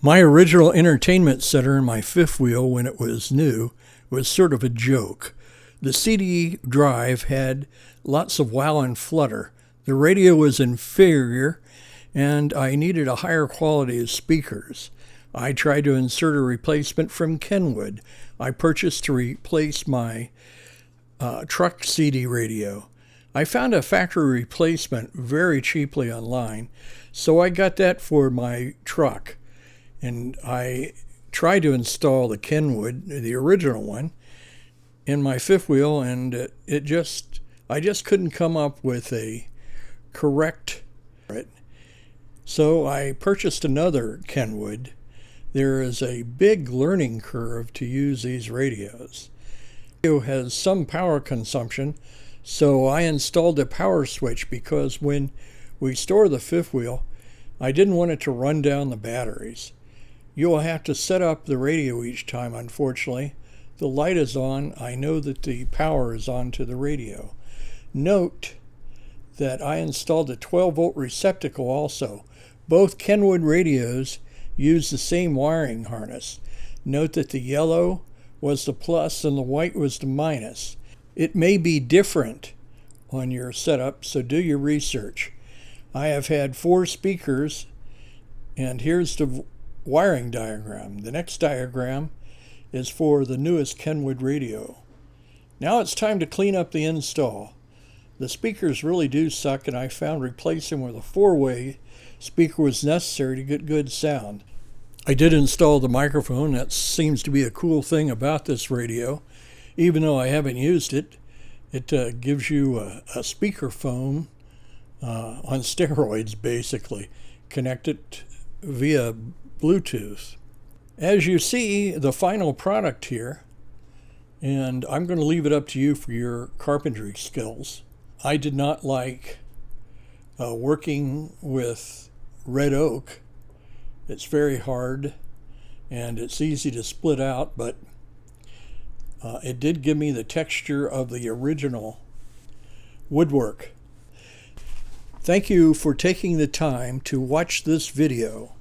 My original entertainment center in my fifth wheel when it was new was sort of a joke. The CD drive had lots of wow and flutter. The radio was inferior, and I needed a higher quality of speakers. I tried to insert a replacement from Kenwood. I purchased to replace my truck CD radio. I found a factory replacement very cheaply online, so I got that for my truck. And I tried to install the Kenwood, the original one, in my fifth wheel, and I just couldn't come up with a correct. So I purchased another Kenwood. There is a big learning curve to use these radios. The radio has some power consumption, so I installed a power switch because when we store the fifth wheel, I didn't want it to run down the batteries. You'll have to set up the radio each time, unfortunately. The light is on. I know that the power is on to the radio. Note that I installed a 12-volt receptacle also. Both Kenwood radios use the same wiring harness. Note that the yellow was the plus and the white was the minus. It may be different on your setup, so do your research. I have had 4 speakers, and here's the wiring diagram. The next diagram is for the newest Kenwood radio. Now it's time to clean up the install. The speakers really do suck, and I found replacing with a 4-way speaker was necessary to get good sound. I did install the microphone. That seems to be a cool thing about this radio. Even though I haven't used it, it gives you a speakerphone on steroids, basically, connected via Bluetooth. As you see, the final product here, and I'm going to leave it up to you for your carpentry skills. I did not like working with red oak. It's very hard and it's easy to split out, but it did give me the texture of the original woodwork. Thank you for taking the time to watch this video.